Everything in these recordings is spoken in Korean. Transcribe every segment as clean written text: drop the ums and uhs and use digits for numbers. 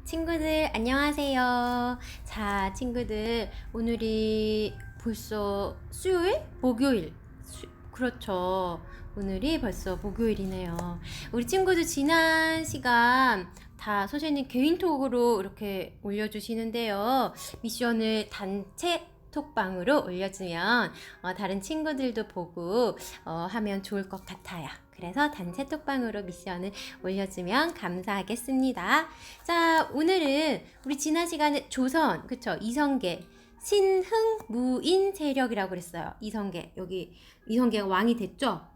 친구들 안녕하세요. 자, 친구들 오늘이 벌써 수요일? 목요일. 그렇죠. 오늘이 벌써 목요일이네요. 우리 친구들 지난 시간 다 선생님 개인톡으로 이렇게 올려주시는데요. 미션을 단체 톡방으로 올려주면 다른 친구들도 보고 하면 좋을 것 같아요. 그래서 단체 톡방으로 미션을 올려주면 감사하겠습니다. 자, 오늘은 우리 지난 시간에 조선, 그쵸? 이성계, 신흥, 무인 세력이라고 그랬어요. 이성계, 여기 이성계가 왕이 됐죠?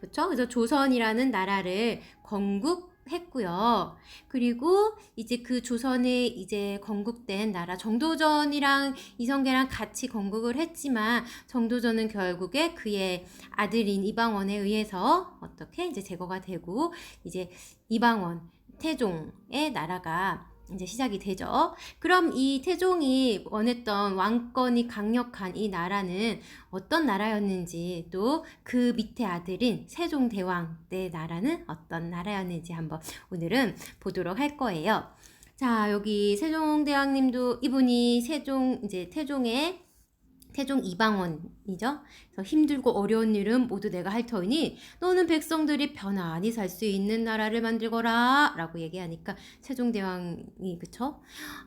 그쵸? 그래서 조선이라는 나라를 건국했고요. 그리고 이제 그 조선에 이제 건국된 나라 정도전이랑 이성계랑 같이 건국을 했지만 정도전은 결국에 그의 아들인 이방원에 의해서 어떻게 이제 제거가 되고 이제 이방원 태종의 나라가 이제 시작이 되죠. 그럼 이 태종이 원했던 왕권이 강력한 이 나라는 어떤 나라였는지, 또 그 밑에 아들인 세종대왕 때 나라는 어떤 나라였는지 한번 오늘은 보도록 할 거예요. 자, 여기 세종대왕님도 이분이 이제 태종 이방원이죠. 그래서 힘들고 어려운 일은 모두 내가 할 터이니 너는 백성들이 편안히 살 수 있는 나라를 만들거라 라고 얘기하니까 세종대왕이 그쵸?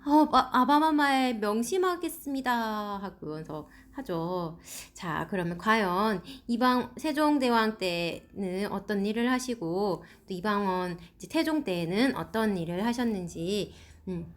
아바마마에 명심하겠습니다 하고서 하죠. 자, 그러면 과연 세종대왕 때는 어떤 일을 하시고 또 이방원 이제 태종 때에는 어떤 일을 하셨는지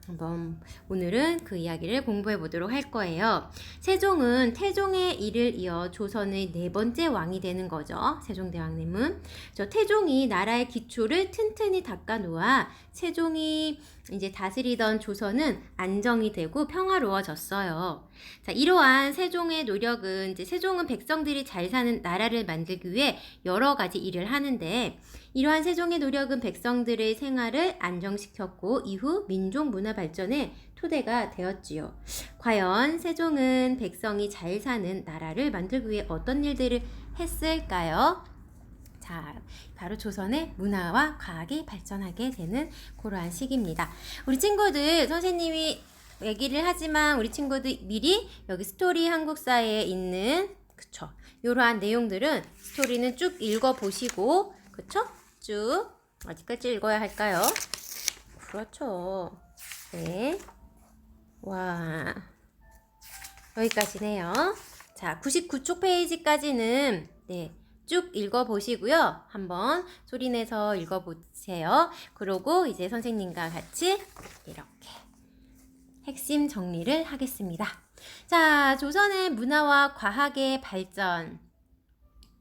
한번 오늘은 그 이야기를 공부해 보도록 할 거예요. 세종은 태종의 일을 이어 조선의 네 번째 왕이 되는 거죠. 세종대왕님은. 태종이 나라의 기초를 튼튼히 닦아 놓아 세종이 이제 다스리던 조선은 안정이 되고 평화로워졌어요. 자, 이러한 세종의 노력은 이제 세종은 백성들이 잘 사는 나라를 만들기 위해 여러 가지 일을 하는데 이러한 세종의 노력은 백성들의 생활을 안정시켰고 이후 민족 문화 발전의 토대가 되었지요. 과연 세종은 백성이 잘 사는 나라를 만들기 위해 어떤 일들을 했을까요? 자, 바로 조선의 문화와 과학이 발전하게 되는 그러한 시기입니다. 우리 친구들, 선생님이 얘기를 하지만 우리 친구들 미리 여기 스토리 한국사에 있는 그쵸? 이러한 내용들은 스토리는 쭉 읽어보시고 그쵸? 쭉 어디까지 읽어야 할까요? 그렇죠. 네. 와, 여기까지네요. 자, 99쪽 페이지까지는 네, 쭉 읽어보시고요. 한번 소리내서 읽어보세요. 그러고 이제 선생님과 같이 이렇게 핵심 정리를 하겠습니다. 자, 조선의 문화와 과학의 발전.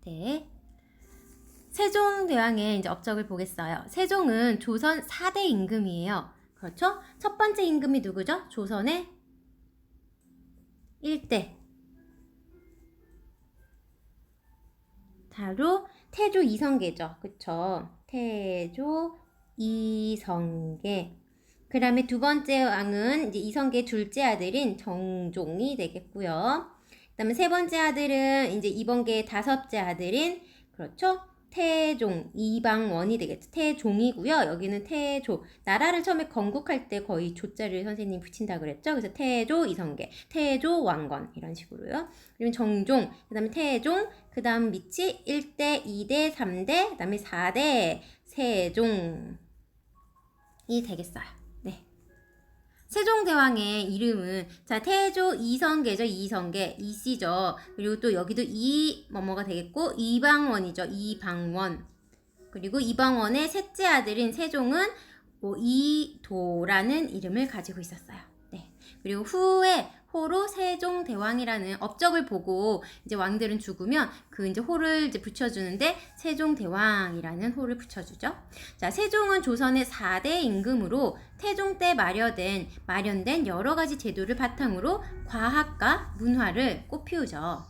네. 세종대왕의 이제 업적을 보겠어요. 세종은 조선 4대 임금이에요. 그렇죠? 첫 번째 임금이 누구죠? 조선의 1대. 바로 태조 이성계죠. 그쵸? 태조 이성계. 그 다음에 두 번째 왕은 이제 이성계 둘째 아들인 정종이 되겠고요. 그 다음에 세 번째 아들은 이제 이번계의 다섯째 아들인 그렇죠? 태종, 이방원이 되겠죠. 태종이고요. 여기는 태조. 나라를 처음에 건국할 때 거의 조자를 선생님 붙인다 그랬죠. 그래서 태조, 이성계, 태조, 왕건 이런 식으로요. 그리고 정종, 그 다음에 태종, 그 다음 밑이 1대, 2대, 3대, 그 다음에 4대 세종이 되겠어요. 네. 세종대왕의 이름은 자 태조 이성계죠. 이성계 이씨죠. 그리고 또 여기도 뭐뭐가 되겠고 이방원이죠. 이방원. 그리고 이방원의 셋째 아들인 세종은 이도라는 이름을 가지고 있었어요. 네. 그리고 후에 호로 세종대왕이라는 업적을 보고 이제 왕들은 죽으면 그 이제 호를 이제 붙여주는데 세종대왕이라는 호를 붙여주죠. 자, 세종은 조선의 4대 임금으로 태종 때 마련된 여러 가지 제도를 바탕으로 과학과 문화를 꽃피우죠.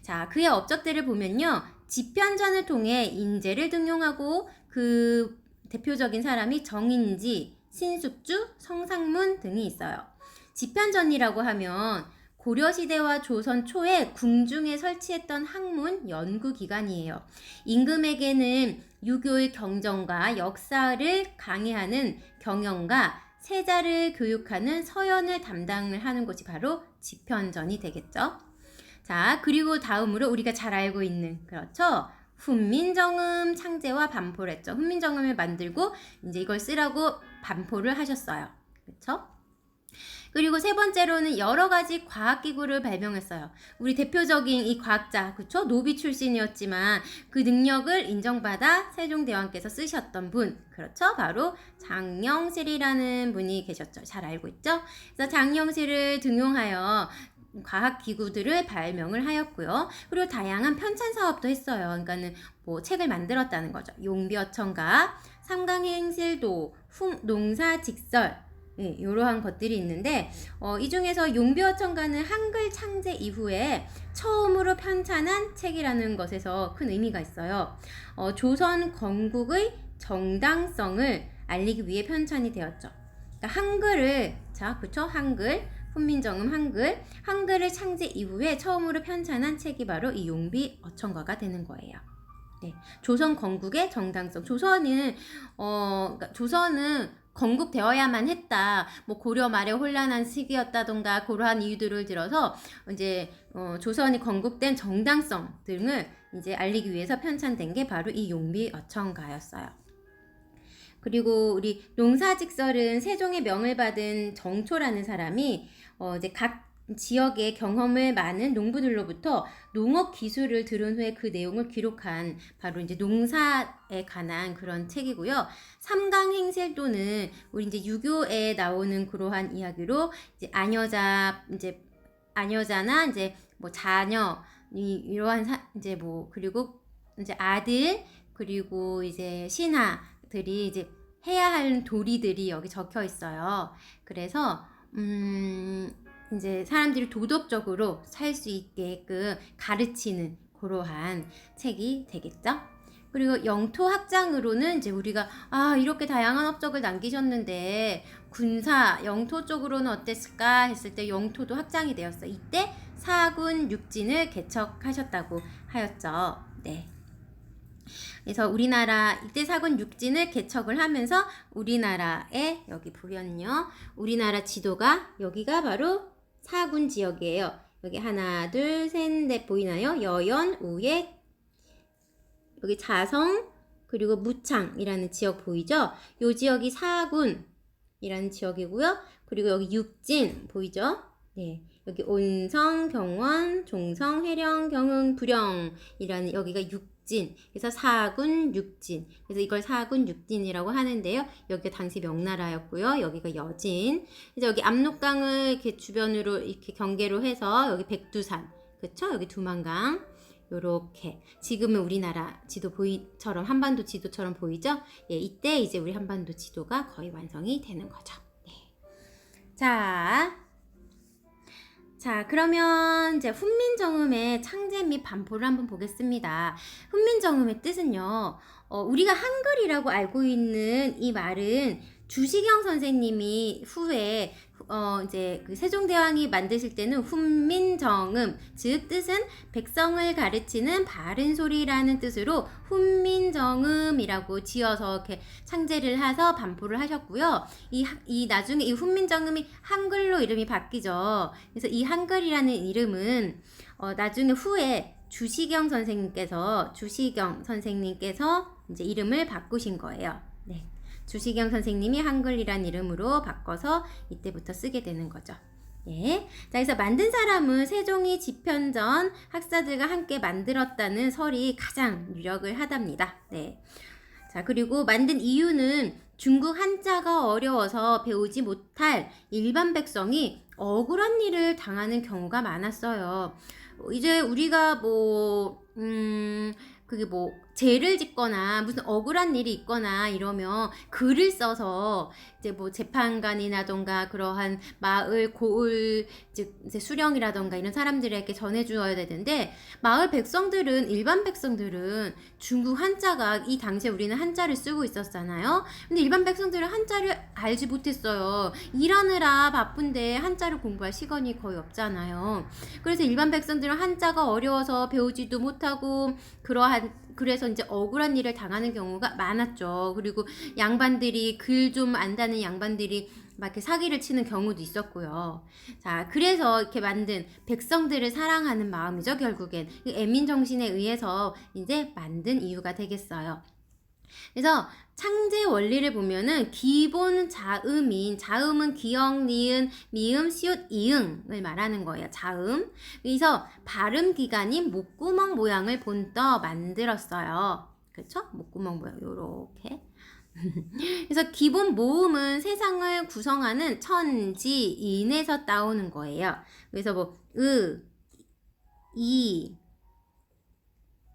자, 그의 업적들을 보면요. 집현전을 통해 인재를 등용하고 그 대표적인 사람이 정인지, 신숙주, 성상문 등이 있어요. 집현전이라고 하면 고려시대와 조선 초에 궁중에 설치했던 학문 연구기관이에요. 임금에게는 유교의 경전과 역사를 강의하는 경영과 세자를 교육하는 서연을 담당을 하는 곳이 바로 집현전이 되겠죠. 자, 그리고 다음으로 우리가 잘 알고 있는, 그렇죠? 훈민정음 창제와 반포를 했죠. 훈민정음을 만들고 이제 이걸 쓰라고 반포를 하셨어요. 그렇죠? 그리고 세 번째로는 여러 가지 과학기구를 발명했어요. 우리 대표적인 이 과학자, 그쵸? 노비 출신이었지만 그 능력을 인정받아 세종대왕께서 쓰셨던 분, 그렇죠? 바로 장영실이라는 분이 계셨죠. 잘 알고 있죠? 그래서 장영실을 등용하여 과학기구들을 발명을 하였고요. 그리고 다양한 편찬 사업도 했어요. 그러니까는 뭐 책을 만들었다는 거죠. 용비어천가, 삼강행실도, 농사직설, 네, 이러한 것들이 있는데 이 중에서 용비어천가는 한글 창제 이후에 처음으로 편찬한 책이라는 것에서 큰 의미가 있어요. 조선 건국의 정당성을 알리기 위해 편찬이 되었죠. 그러니까 한글을, 자, 그쵸? 한글, 훈민정음 한글을 창제 이후에 처음으로 편찬한 책이 바로 이 용비어천가가 되는 거예요. 네, 조선 건국의 정당성. 그러니까 조선은 건국되어야만 했다. 뭐 고려 말에 혼란한 시기였다던가 그러한 이유들을 들어서 이제 조선이 건국된 정당성 등을 이제 알리기 위해서 편찬된 게 바로 이 용비어천가였어요. 그리고 우리 농사직설은 세종의 명을 받은 정초라는 사람이 이제 각 지역의 경험을 많은 농부들로부터 농업 기술을 들은 후에 그 내용을 기록한 바로 이제 농사에 관한 그런 책이고요. 삼강행실도는 우리 이제 유교에 나오는 그러한 이야기로 이제 아녀자나 이제 뭐 자녀 이러한 이제 뭐 그리고 이제 아들 그리고 이제 신하들이 이제 해야 할 도리들이 여기 적혀 있어요. 그래서 이제 사람들이 도덕적으로 살 수 있게끔 가르치는 그러한 책이 되겠죠. 그리고 영토 확장으로는 이제 우리가 이렇게 다양한 업적을 남기셨는데 군사 영토 쪽으로는 어땠을까 했을 때 영토도 확장이 되었어요. 이때 사군 육진을 개척하셨다고 하였죠. 네. 그래서 우리나라 이때 사군 육진을 개척을 하면서 우리나라에 여기 보면요. 우리나라 지도가 여기가 바로 사군 지역이에요. 여기 하나, 둘, 셋, 넷 보이나요? 여연, 우예, 여기 자성, 그리고 무창이라는 지역 보이죠? 이 지역이 사군이라는 지역이고요. 그리고 여기 육진 보이죠? 네, 여기 온성, 경원, 종성, 해령, 경흥, 부령이라는 여기가 육진. 그래서 사군 육진. 그래서 이걸 사군 육진이라고 하는데요. 여기가 당시 명나라였고요. 여기가 여진. 그래서 여기 압록강을 이렇게 주변으로 이렇게 경계로 해서 여기 백두산, 그쵸? 여기 두만강. 요렇게 지금은 우리나라 지도 처럼 한반도 지도처럼 보이죠? 예, 이때 이제 우리 한반도 지도가 거의 완성이 되는 거죠. 네. 자, 그러면 이제 훈민정음의 창제 및 반포를 한번 보겠습니다. 훈민정음의 뜻은요, 우리가 한글이라고 알고 있는 이 말은 주시경 선생님이 후에 이제 그 세종대왕이 만드실 때는 훈민정음, 즉 뜻은 백성을 가르치는 바른 소리라는 뜻으로 훈민정음이라고 지어서 이렇게 창제를 해서 반포를 하셨고요. 이 나중에 이 훈민정음이 한글로 이름이 바뀌죠. 그래서 이 한글이라는 이름은 나중에 후에 주시경 선생님께서 이제 이름을 바꾸신 거예요. 네. 주시경 선생님이 한글이란 이름으로 바꿔서 이때부터 쓰게 되는 거죠. 예. 자, 그래서 만든 사람은 세종이 집현전 학사들과 함께 만들었다는 설이 가장 유력을 하답니다. 네. 자, 그리고 만든 이유는 중국 한자가 어려워서 배우지 못할 일반 백성이 억울한 일을 당하는 경우가 많았어요. 이제 우리가 그게 죄를 짓거나 무슨 억울한 일이 있거나 이러면 글을 써서 이제 재판관이라던가 그러한 마을 고을 즉 이제 수령이라던가 이런 사람들에게 전해주어야 되는데 일반 백성들은 중국 한자가 이 당시에 우리는 한자를 쓰고 있었잖아요. 근데 일반 백성들은 한자를 알지 못했어요. 일하느라 바쁜데 한자를 공부할 시간이 거의 없잖아요. 그래서 일반 백성들은 한자가 어려워서 배우지도 못하고 그러한 그래서 이제 억울한 일을 당하는 경우가 많았죠. 그리고 양반들이 글 좀 안다는 양반들이 막 이렇게 사기를 치는 경우도 있었고요. 자, 그래서 이렇게 만든 백성들을 사랑하는 마음이죠, 결국엔. 애민 정신에 의해서 이제 만든 이유가 되겠어요. 그래서 창제 원리를 보면은 기본 자음인, 자음은 기역, 니은, 미음, 시옷, 이응을 말하는 거예요. 자음. 그래서 발음 기관인 목구멍 모양을 본떠 만들었어요. 그렇죠? 목구멍 모양 요렇게. 그래서 기본 모음은 세상을 구성하는 천지인에서 따오는 거예요. 그래서 뭐 이,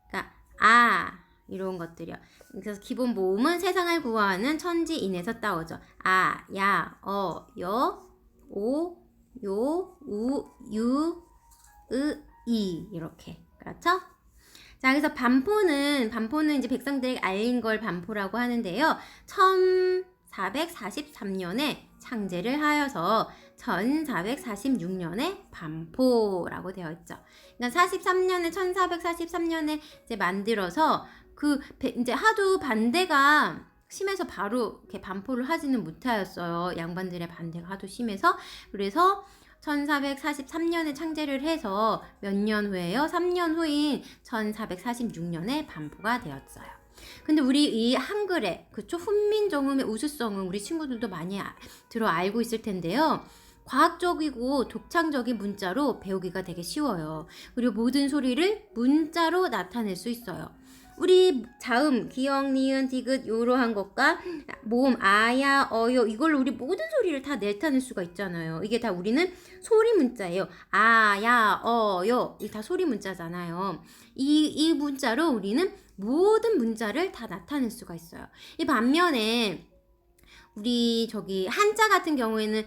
그러니까 이런 것들이요. 그래서 기본 모음은 세상을 구하는 천지인에서 따오죠. 아, 야, 여, 오, 요, 우, 유, 이 이렇게. 그렇죠? 자, 그래서 반포는 이제 백성들에게 알린 걸 반포라고 하는데요. 1443년에 창제를 하여서 1446년에 반포라고 되어 있죠. 그러니까 1443년에 이제 만들어서 이제 하도 반대가 심해서 바로 이렇게 반포를 하지는 못하였어요. 양반들의 반대가 하도 심해서. 그래서 1443년에 창제를 해서 몇 년 후에요? 3년 후인 1446년에 반포가 되었어요. 근데 우리 이 한글에, 그쵸? 훈민정음의 우수성은 우리 친구들도 많이 들어 알고 있을 텐데요. 과학적이고 독창적인 문자로 배우기가 되게 쉬워요. 그리고 모든 소리를 문자로 나타낼 수 있어요. 우리 자음, 기역, 니은, 디귿 요러한 것과 모음, 아야, 어요 이걸로 우리 모든 소리를 다 나타낼 수가 있잖아요. 이게 다 우리는 소리 문자예요. 아야, 어요 이게 다 소리 문자잖아요. 이 문자로 우리는 모든 문자를 다 나타낼 수가 있어요. 이 반면에 우리 저기 한자 같은 경우에는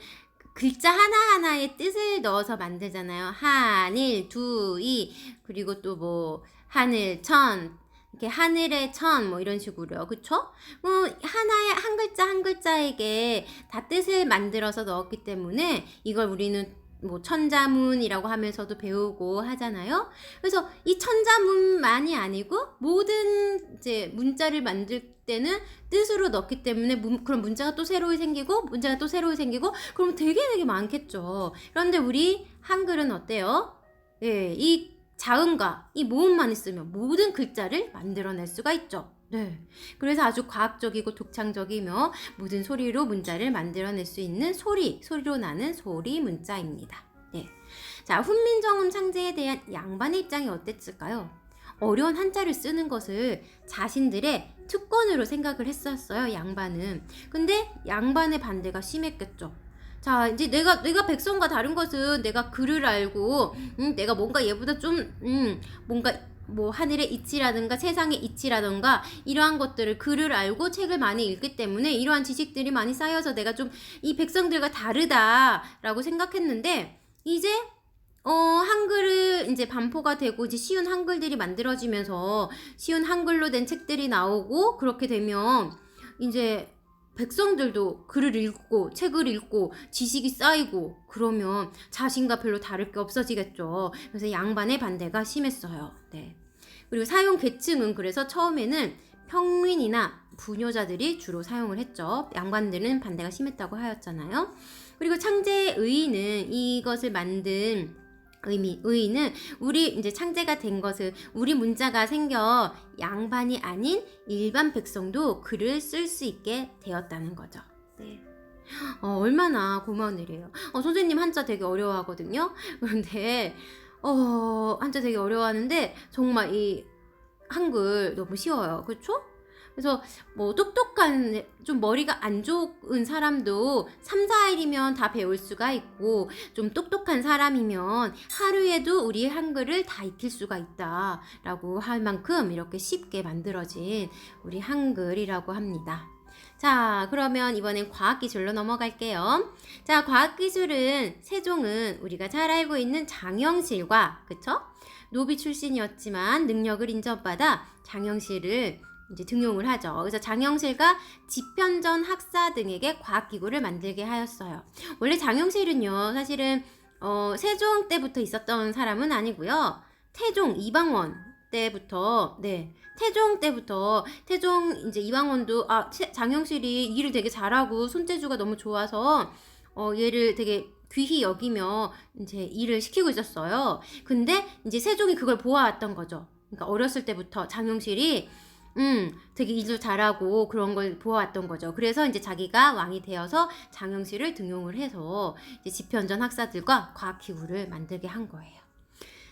글자 하나하나의 뜻을 넣어서 만들잖아요. 한일, 두이, 그리고 또 뭐 하늘, 천, 이렇게 하늘의 천 뭐 이런 식으로요. 그쵸? 하나의 한 글자 한 글자에게 다 뜻을 만들어서 넣었기 때문에 이걸 우리는 뭐 천자문이라고 하면서도 배우고 하잖아요. 그래서 이 천자문만이 아니고 모든 이제 문자를 만들 때는 뜻으로 넣기 때문에 그럼 문자가 또 새로 생기고 문자가 또 새로 생기고 그러면 되게 많겠죠. 그런데 우리 한글은 어때요? 예, 이 자음과 이 모음만 있으면 모든 글자를 만들어낼 수가 있죠. 네. 그래서 아주 과학적이고 독창적이며 모든 소리로 문자를 만들어낼 수 있는 소리로 나는 소리 문자입니다. 네. 자, 훈민정음 창제에 대한 양반의 입장이 어땠을까요? 어려운 한자를 쓰는 것을 자신들의 특권으로 생각을 했었어요, 양반은. 근데 양반의 반대가 심했겠죠. 자, 이제 내가 백성과 다른 것은 내가 글을 알고, 내가 뭔가 얘보다 좀, 뭔가 뭐 하늘의 이치라든가 세상의 이치라든가 이러한 것들을 글을 알고 책을 많이 읽기 때문에 이러한 지식들이 많이 쌓여서 내가 좀 이 백성들과 다르다라고 생각했는데 이제 한글을 이제 반포가 되고 이제 쉬운 한글들이 만들어지면서 쉬운 한글로 된 책들이 나오고 그렇게 되면 이제 백성들도 글을 읽고 책을 읽고 지식이 쌓이고 그러면 자신과 별로 다를 게 없어지겠죠. 그래서 양반의 반대가 심했어요. 네. 그리고 사용 계층은 그래서 처음에는 평민이나 부녀자들이 주로 사용을 했죠. 양반들은 반대가 심했다고 하였잖아요. 그리고 창제의 의의는 이것을 만든 의의는 우리 이제 창제가 된 것을 우리 문자가 생겨 양반이 아닌 일반 백성도 글을 쓸 수 있게 되었다는 거죠. 네. 얼마나 고마운 일이에요. 선생님 한자 되게 어려워하거든요. 그런데 한자 되게 어려워하는데 정말 이 한글 너무 쉬워요. 그렇죠? 그래서 뭐 똑똑한 좀 머리가 안 좋은 사람도 3, 4일이면 다 배울 수가 있고 좀 똑똑한 사람이면 하루에도 우리 한글을 다 익힐 수가 있다라고 할 만큼 이렇게 쉽게 만들어진 우리 한글이라고 합니다. 자, 그러면 이번엔 과학기술로 넘어갈게요. 자, 과학기술은 세종은 우리가 잘 알고 있는 장영실과 그쵸? 노비 출신이었지만 능력을 인정받아 장영실을 이제 등용을 하죠. 그래서 장영실과 지편전 학사 등에게 과학기구를 만들게 하였어요. 원래 장영실은요, 사실은 세종 때부터 있었던 사람은 아니고요. 태종 이방원 때부터, 네, 태종 때부터, 태종 이제 이황원도, 장영실이 일을 되게 잘하고 손재주가 너무 좋아서, 얘를 되게 귀히 여기며 이제 일을 시키고 있었어요. 근데 이제 세종이 그걸 보아왔던 거죠. 그러니까 어렸을 때부터 장영실이 되게 일도 잘하고 그런 걸 보아왔던 거죠. 그래서 이제 자기가 왕이 되어서 장영실을 등용을 해서 이제 집현전 학사들과 과학기구를 만들게 한 거예요.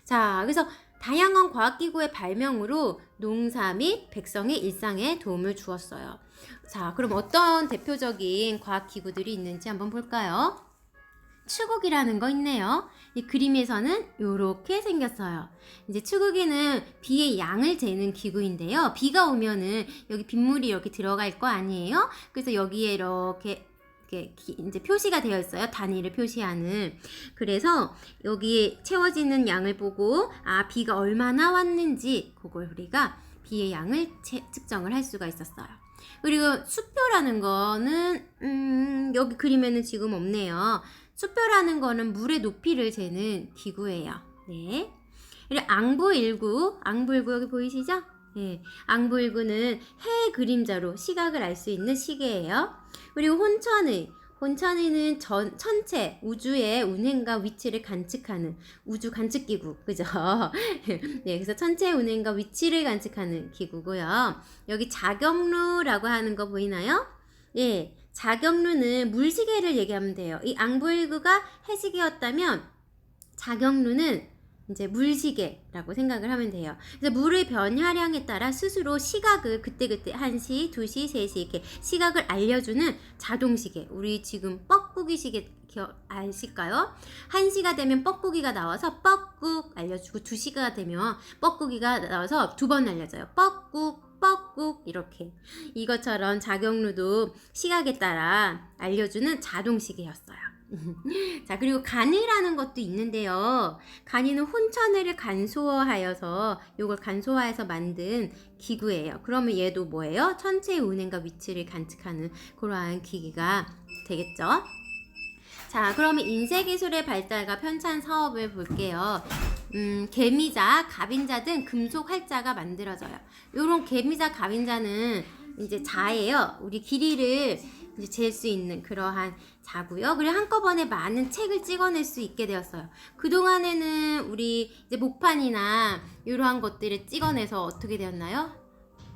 자, 그래서 다양한 과학기구의 발명으로 농사 및 백성의 일상에 도움을 주었어요. 자, 그럼 어떤 대표적인 과학기구들이 있는지 한번 볼까요? 추구기라는 거 있네요. 이 그림에서는 이렇게 생겼어요. 이제 추구기는 비의 양을 재는 기구인데요. 비가 오면은 여기 빗물이 이렇게 들어갈 거 아니에요? 그래서 여기에 이렇게 이제 표시가 되어 있어요. 단위를 표시하는. 그래서 여기에 채워지는 양을 보고 비가 얼마나 왔는지 그걸 우리가 비의 양을 측정을 할 수가 있었어요. 그리고 수표라는 거는 여기 그림에는 지금 없네요. 수표라는 거는 물의 높이를 재는 기구예요. 네. 그리고 앙부일구 여기 보이시죠? 네. 앙부일구는 해의 그림자로 시각을 알 수 있는 시계예요. 그리고 혼천의는 천체 우주의 운행과 위치를 관측하는 우주 관측기구, 그죠? 네, 그래서 천체의 운행과 위치를 관측하는 기구고요. 여기 자경루라고 하는 거 보이나요? 예, 자경루는 물시계를 얘기하면 돼요. 이 앙부일구가 해시계였다면 자경루는 이제 물시계라고 생각을 하면 돼요. 그래서 물의 변화량에 따라 스스로 시각을 그때그때 1시, 2시, 3시 이렇게 시각을 알려주는 자동시계. 우리 지금 뻐꾸기 시계 아실까요? 1시가 되면 뻐꾸기가 나와서 뻐꾹 알려주고 2시가 되면 뻐꾸기가 나와서 2번 알려줘요. 뻐꾹 이렇게. 이것처럼 자경루도 시각에 따라 알려주는 자동시계였어요. 자, 그리고 간이라는 것도 있는데요. 간이는 혼천을 간소화하여서 요걸 간소화해서 만든 기구예요. 그러면 얘도 뭐예요? 천체의 운행과 위치를 관측하는 그러한 기기가 되겠죠. 자, 그러면 인쇄기술의 발달과 편찬 사업을 볼게요. 개미자, 갑인자 등 금속 활자가 만들어져요. 요런 개미자, 갑인자는 이제 자예요. 우리 길이를 이제 잴 수 있는 그러한 자고요. 그리고 한꺼번에 많은 책을 찍어낼 수 있게 되었어요. 그동안에는 우리 이제 목판이나 이러한 것들을 찍어내서 어떻게 되었나요?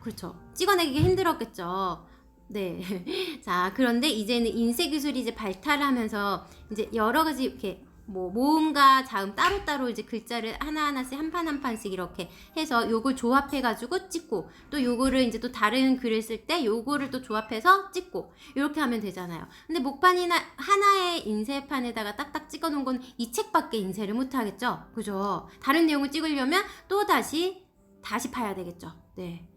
그렇죠. 찍어내기 힘들었겠죠. 네. 자, 그런데 이제는 인쇄 기술이 이제 발달하면서 이제 여러 가지 이렇게 모음과 자음 따로따로 이제 글자를 하나하나씩 한 판 한 판씩 이렇게 해서 요걸 조합해가지고 찍고 또 요거를 이제 또 다른 글을 쓸 때 요거를 또 조합해서 찍고 이렇게 하면 되잖아요. 근데 목판이나 하나의 인쇄판에다가 딱딱 찍어 놓은 건 이 책밖에 인쇄를 못 하겠죠. 그죠? 다른 내용을 찍으려면 또 다시 파야 되겠죠. 네.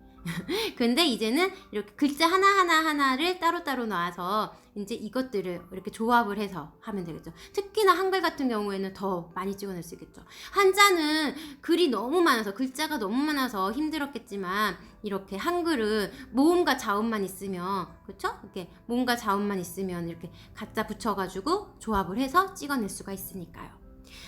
근데 이제는 이렇게 글자 하나를 따로따로 놔서 이제 이것들을 이렇게 조합을 해서 하면 되겠죠. 특히나 한글 같은 경우에는 더 많이 찍어낼 수 있겠죠. 한자는 글이 너무 많아서 글자가 너무 많아서 힘들었겠지만 이렇게 한글은 모음과 자음만 있으면 그렇죠? 이렇게 모음과 자음만 있으면 이렇게 갖다 붙여가지고 조합을 해서 찍어낼 수가 있으니까요.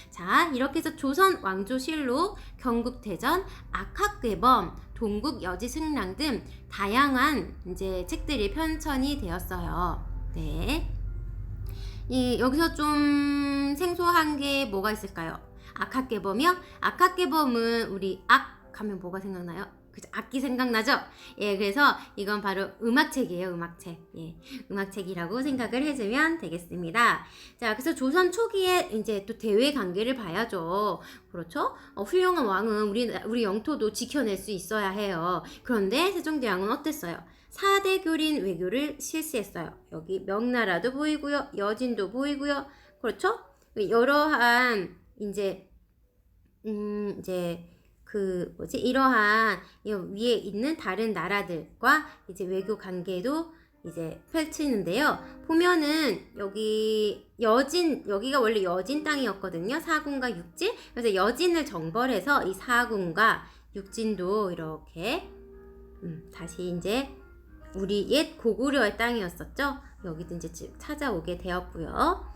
자, 이렇게 해서 조선 왕조실록, 경국대전, 악학괴범, 동국 여지승랑 등 다양한 이제 책들이 편찬이 되었어요. 네. 여기서 좀 생소한 게 뭐가 있을까요? 악학괴범이요? 악학괴범은 우리 악 하면 뭐가 생각나요? 그죠? 악기 생각나죠? 예, 그래서 이건 바로 음악책이에요, 음악책. 예, 음악책이라고 생각을 해주면 되겠습니다. 자, 그래서 조선 초기에 이제 또 대외 관계를 봐야죠. 그렇죠? 훌륭한 왕은 우리 영토도 지켜낼 수 있어야 해요. 그런데 세종대왕은 어땠어요? 4대 교린 외교를 실시했어요. 여기 명나라도 보이고요, 여진도 보이고요. 그렇죠? 여러한 이제 이러한 위에 있는 다른 나라들과 이제 외교 관계도 이제 펼치는데요. 보면은 여기가 원래 여진 땅이었거든요. 사군과 육진. 그래서 여진을 정벌해서 이 사군과 육진도 이렇게 다시 이제 우리 옛 고구려의 땅이었었죠. 여기도 이제 찾아오게 되었고요.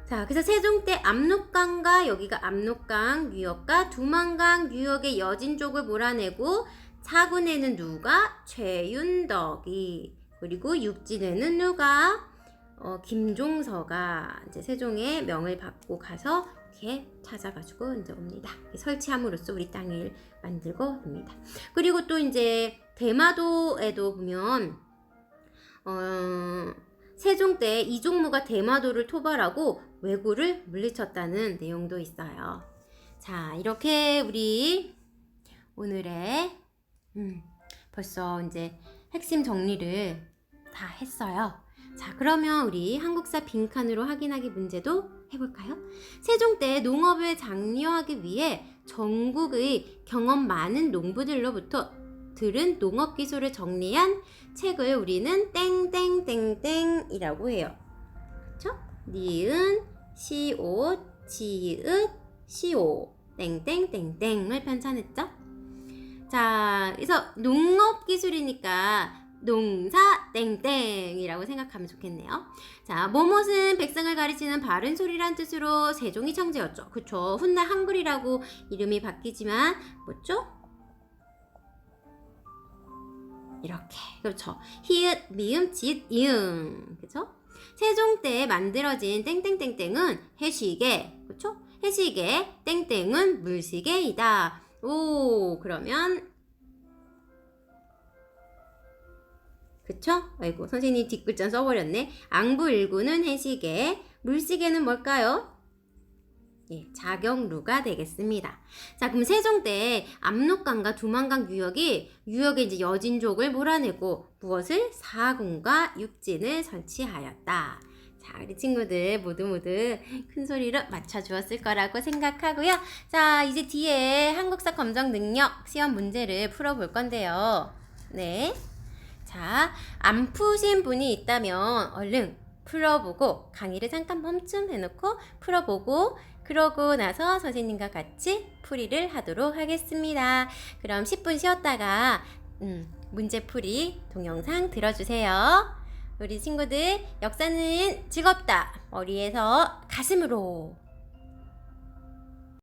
자, 그래서 세종대 압록강과 여기가 압록강, 유역과 두만강, 유역의 여진족을 몰아내고 사군에는 누가? 최윤덕이. 그리고 육진에는 누가? 김종서가 이제 세종의 명을 받고 가서 이렇게 찾아가지고 이제 옵니다. 설치함으로써 우리 땅을 만들고 옵니다. 그리고 또 이제 대마도에도 보면 세종 때 이종무가 대마도를 토벌하고 왜구를 물리쳤다는 내용도 있어요. 자, 이렇게 우리 오늘의 벌써 이제 핵심 정리를 다 했어요. 자, 그러면 우리 한국사 빈칸으로 확인하기 문제도 해볼까요? 세종 때 농업을 장려하기 위해 전국의 경험 많은 농부들로부터 들은 농업 기술을 정리한 책을 우리는 땡땡땡땡이라고 해요. 그쵸? 니은, 시옷, 지읒, 시오, 땡땡땡땡을 편찬했죠? 자, 그래서 농업 기술이니까 농사 땡땡이라고 생각하면 좋겠네요. 자, 뭐뭇은 백성을 가리치는 바른 소리란 뜻으로 세종이 창제였죠. 그쵸? 훗날 한글이라고 이름이 바뀌지만 뭐죠? 이렇게. 그렇죠. 히읗, 미음, 지읒, 이응. 그쵸? 세종 때 만들어진 땡땡땡땡은 해시계. 그쵸? 해시계, 땡땡은 물시계이다. 오, 그러면 그쵸? 아이고, 선생님이 뒷글자 써버렸네. 앙부일구는 해시계, 물시계는 뭘까요? 예, 자경루가 되겠습니다. 자, 그럼 세종 때 압록강과 두만강 유역에 이제 여진족을 몰아내고 무엇을? 사군과 육진을 설치하였다. 자, 우리 친구들 모두 큰 소리로 맞춰주었을 거라고 생각하고요. 자, 이제 뒤에 한국사 검정 능력 시험 문제를 풀어볼 건데요. 네. 자, 안 푸신 분이 있다면 얼른 풀어보고 강의를 잠깐 멈춤해놓고 풀어보고 그러고 나서 선생님과 같이 풀이를 하도록 하겠습니다. 그럼 10분 쉬었다가 문제풀이 동영상 들어주세요. 우리 친구들 역사는 즐겁다. 머리에서 가슴으로.